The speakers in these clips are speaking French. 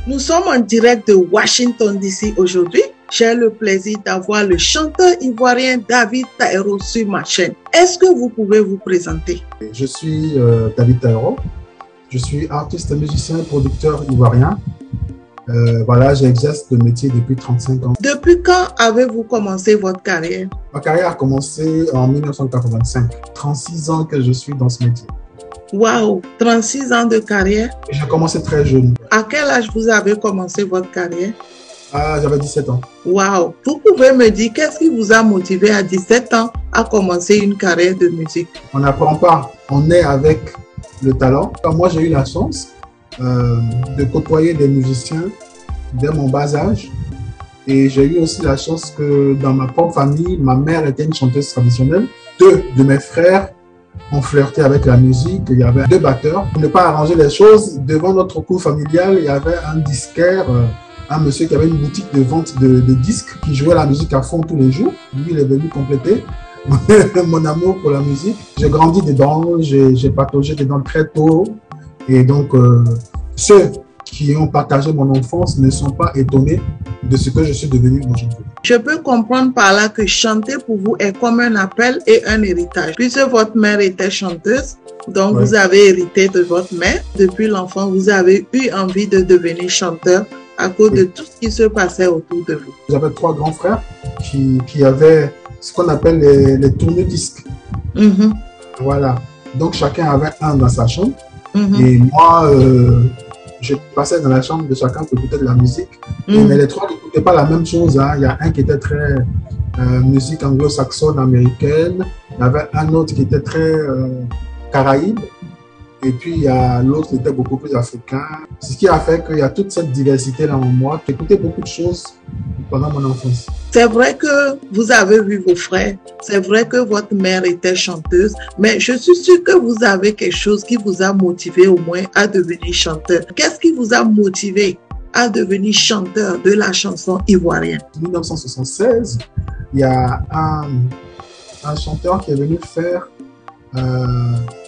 Nous sommes en direct de Washington DC aujourd'hui. J'ai le plaisir d'avoir le chanteur ivoirien David Taïro sur ma chaîne. Est-ce que vous pouvez vous présenter? Je suis David Taïro. Je suis artiste, musicien, producteur ivoirien. Voilà, j'exerce le métier depuis 35 ans. Depuis quand avez-vous commencé votre carrière? Ma carrière a commencé en 1985. 36 ans que je suis dans ce métier. Waouh, 36 ans de carrière. J'ai commencé très jeune. À quel âge vous avez commencé votre carrière? J'avais 17 ans. Waouh, vous pouvez me dire qu'est-ce qui vous a motivé à 17 ans à commencer une carrière de musique? On n'apprend pas, on est avec le talent. Moi, j'ai eu la chance de côtoyer des musiciens dès mon bas âge. Et j'ai eu aussi la chance que dans ma propre famille, ma mère était une chanteuse traditionnelle. Deux de mes frères ont flirté avec la musique. Il y avait deux batteurs. Pour ne pas arranger les choses, devant notre cour familiale, il y avait un disquaire, un monsieur qui avait une boutique de vente de disques, qui jouait la musique à fond tous les jours. Lui, il est venu compléter mon amour pour la musique. J'ai grandi dedans, j'ai pataugé dedans très tôt. Et donc, ceux qui ont partagé mon enfance ne sont pas étonnés de ce que je suis devenu aujourd'hui. Je peux comprendre par là que chanter pour vous est comme un appel et un héritage. Puisque votre mère était chanteuse, donc vous avez hérité de votre mère. Depuis l'enfant, vous avez eu envie de devenir chanteur à cause de tout ce qui se passait autour de vous. J'avais trois grands frères qui avaient ce qu'on appelle les tourne-disques. Voilà. Donc chacun avait un dans sa chambre. Et moi, je passais dans la chambre de chacun pour écouter de la musique. Mais les trois n'écoutaient pas la même chose. Il y a un qui était très musique anglo-saxonne, américaine. Il y avait un autre qui était très caraïbe. Et puis, il y a l'autre qui était beaucoup plus africain. Ce qui a fait qu'il y a toute cette diversité-là en moi. J'écoutais beaucoup de choses pendant mon enfance. C'est vrai que vous avez vu vos frères. C'est vrai que votre mère était chanteuse. Mais je suis sûre que vous avez quelque chose qui vous a motivé au moins à devenir chanteur. Qu'est-ce qui vous a motivé à devenir chanteur de la chanson ivoirienne? En 1976, il y a un chanteur qui est venu faire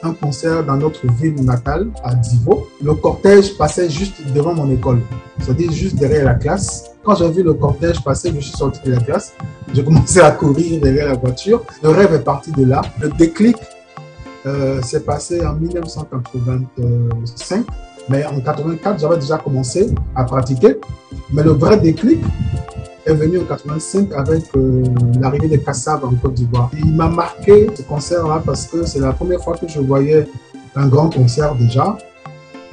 un concert dans notre ville natale, à Divo. Le cortège passait juste devant mon école, c'est-à-dire juste derrière la classe. Quand j'ai vu le cortège passer, je suis sorti de la classe. J'ai commencé à courir derrière la voiture. Le rêve est parti de là. Le déclic s'est passé en 1985. Mais en 1984, j'avais déjà commencé à pratiquer. Mais le vrai déclic est venu en 85 avec l'arrivée de Kassav en Côte d'Ivoire. Il m'a marqué ce concert-là parce que c'est la première fois que je voyais un grand concert déjà.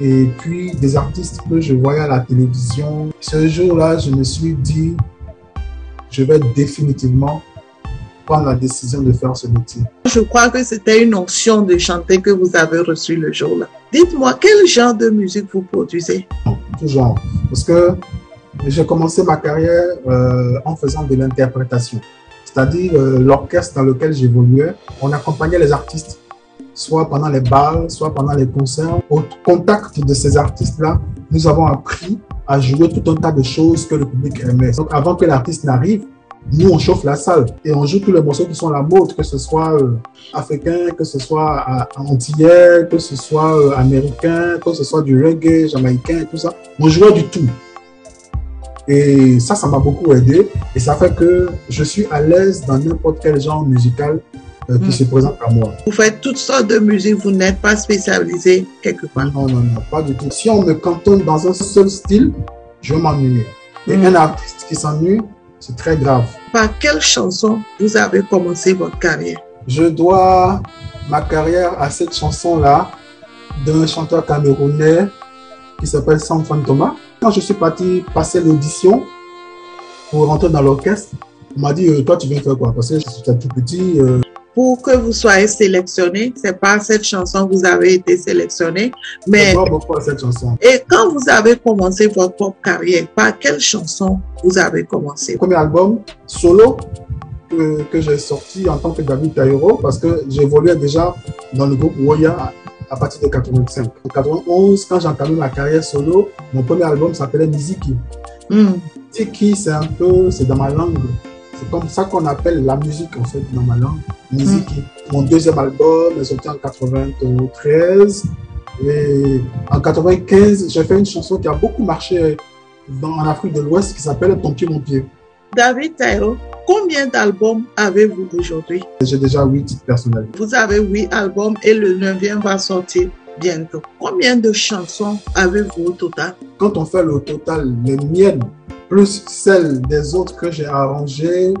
Et puis des artistes que je voyais à la télévision. Ce jour-là, je me suis dit, je vais définitivement prendre la décision de faire ce métier. Je crois que c'était une option de chanter que vous avez reçue le jour-là. Dites-moi, quel genre de musique vous produisez? Tout genre. Parce que j'ai commencé ma carrière en faisant de l'interprétation. C'est-à-dire l'orchestre dans lequel j'évoluais, on accompagnait les artistes, soit pendant les bals, soit pendant les concerts. Au contact de ces artistes-là, nous avons appris à jouer tout un tas de choses que le public aimait. Donc avant que l'artiste n'arrive, nous on chauffe la salle et on joue tous les morceaux qui sont à la mode, que ce soit africain, que ce soit antillais, que ce soit américain, que ce soit du reggae, jamaïcain, tout ça. On jouait du tout. Et ça m'a beaucoup aidé et ça fait que je suis à l'aise dans n'importe quel genre musical qui se présente à moi. Vous faites toutes sortes de musique, vous n'êtes pas spécialisé quelque part? Non, pas du tout. Si on me cantonne dans un seul style, je vais m'ennuyer. Et un artiste qui s'ennuie, c'est très grave. Par quelle chanson vous avez commencé votre carrière? Je dois ma carrière à cette chanson-là d'un chanteur camerounais qui s'appelle Sam Fantoma. Quand je suis parti passer l'audition pour rentrer dans l'orchestre, on m'a dit toi tu viens faire quoi? Parce que j'étais tout petit. Pour que vous soyez sélectionné, c'est par cette chanson que vous avez été sélectionné. Mais je crois beaucoup à cette chanson. Et quand vous avez commencé votre propre carrière, par quelle chanson vous avez commencé? Le premier album solo que j'ai sorti en tant que David Taïro, parce que j'évoluais déjà dans le groupe Woya à partir de 85. En 91, quand j'ai entamé ma carrière solo, mon premier album s'appelait Miziki. Miziki, c'est dans ma langue. C'est comme ça qu'on appelle la musique en fait dans ma langue. Miziki. Mon deuxième album est sorti en 93. Et en 95, j'ai fait une chanson qui a beaucoup marché en Afrique de l'Ouest qui s'appelle Ton pied, mon pied. David Taïro, combien d'albums avez-vous aujourd'hui? J'ai déjà 8 titres personnels. Vous avez 8 albums et le 9e va sortir bientôt. Combien de chansons avez-vous au total? Quand on fait le total, les miennes, plus celles des autres que j'ai arrangées,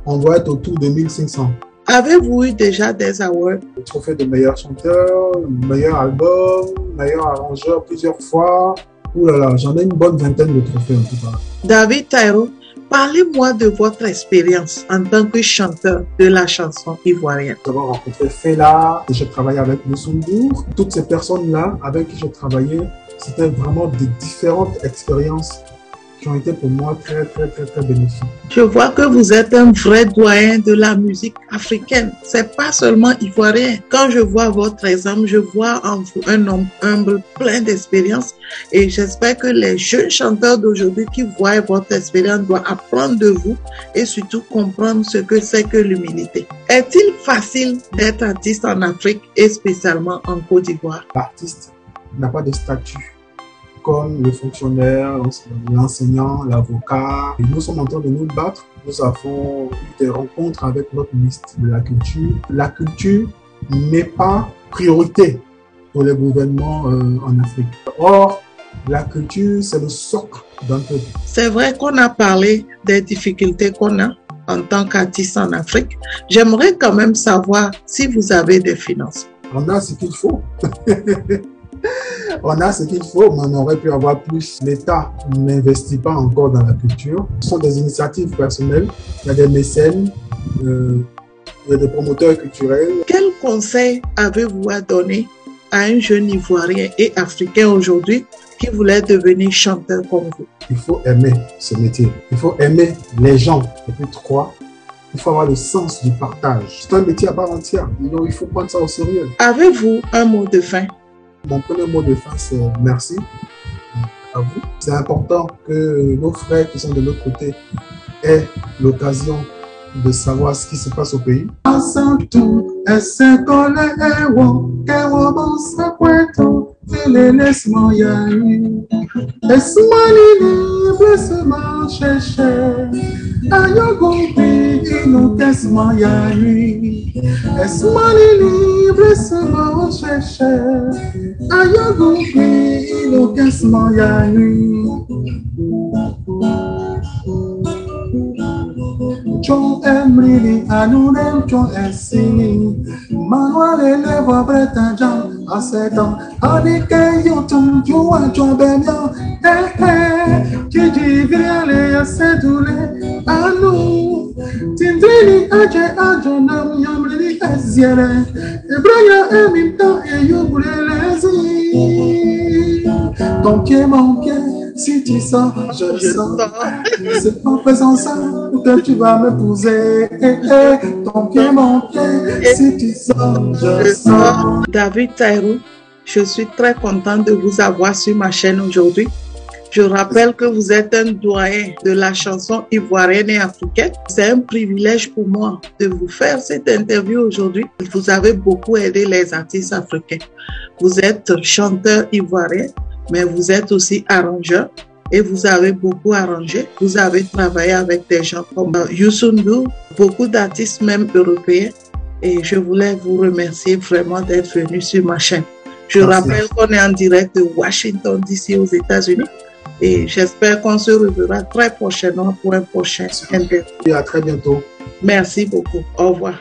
on doit être autour de 1500. Avez-vous eu déjà des awards? Le trophée de meilleur chanteur, meilleur album, meilleur arrangeur plusieurs fois. Ouh là là, j'en ai une bonne vingtaine de trophées en tout cas. David Taïro, parlez-moi de votre expérience en tant que chanteur de la chanson ivoirienne. J'ai rencontré Fela, j'ai travaillé avec Youssou N'Dour. Toutes ces personnes-là avec qui j'ai travaillé, c'était vraiment des différentes expériences qui ont été pour moi très bénéfiques. Je vois que vous êtes un vrai doyen de la musique africaine. C'est pas seulement ivoirien. Quand je vois votre exemple, je vois en vous un homme humble, plein d'expérience. Et j'espère que les jeunes chanteurs d'aujourd'hui qui voient votre expérience doivent apprendre de vous et surtout comprendre ce que c'est que l'humilité. Est-il facile d'être artiste en Afrique et spécialement en Côte d'Ivoire? L'artiste n'a pas de statut comme le fonctionnaire, l'enseignant, l'avocat. Nous sommes en train de nous battre. Nous avons eu des rencontres avec notre ministre de la Culture. La culture n'est pas priorité pour les gouvernements en Afrique. Or, la culture, c'est le socle d'un peuple. C'est vrai qu'on a parlé des difficultés qu'on a en tant qu'artiste en Afrique. J'aimerais quand même savoir si vous avez des finances. On a ce qu'il faut. On a ce qu'il faut, mais on aurait pu avoir plus. L'État n'investit pas encore dans la culture. Ce sont des initiatives personnelles. Il y a des mécènes, il y a des promoteurs culturels. Quel conseil avez-vous à donner à un jeune Ivoirien et Africain aujourd'hui qui voulait devenir chanteur comme vous? Il faut aimer ce métier. Il faut aimer les gens. Et puis 3, il faut avoir le sens du partage. C'est un métier à part entière. Donc, il faut prendre ça au sérieux. Avez-vous un mot de fin? Mon premier mot de fin, c'est merci à vous. C'est important que nos frères qui sont de l'autre côté aient l'occasion de savoir ce qui se passe au pays. John Emily, Anounem, John Essini, Manuel Elevo, Breton John, à 7 ans, Anike Yotum, Joa, John Bemian, Gigi Viale, à Sedoule, Anou, Tindrini, Adje, Adjonam, Yamri, Eziele, Ebraya, Eminta, et Yoboule, Lezi, ton pied, mon pied. Si tu sors, je sors. C'est en faisant ça que tu vas m'épouser. Ton pied, mon pied. Si tu sors, je sors. David Taïro, je suis très contente de vous avoir sur ma chaîne aujourd'hui. Je rappelle que vous êtes un doyen de la chanson ivoirienne et africaine. C'est un privilège pour moi de vous faire cette interview aujourd'hui. Vous avez beaucoup aidé les artistes africains. Vous êtes chanteur ivoirien, mais vous êtes aussi arrangeur et vous avez beaucoup arrangé. Vous avez travaillé avec des gens comme Youssou N'Dour, beaucoup d'artistes même européens. Et je voulais vous remercier vraiment d'être venu sur ma chaîne. Je rappelle qu'on est en direct de Washington DC aux États-Unis. Et j'espère qu'on se reverra très prochainement pour un prochain interview. Et à très bientôt. Merci beaucoup. Au revoir.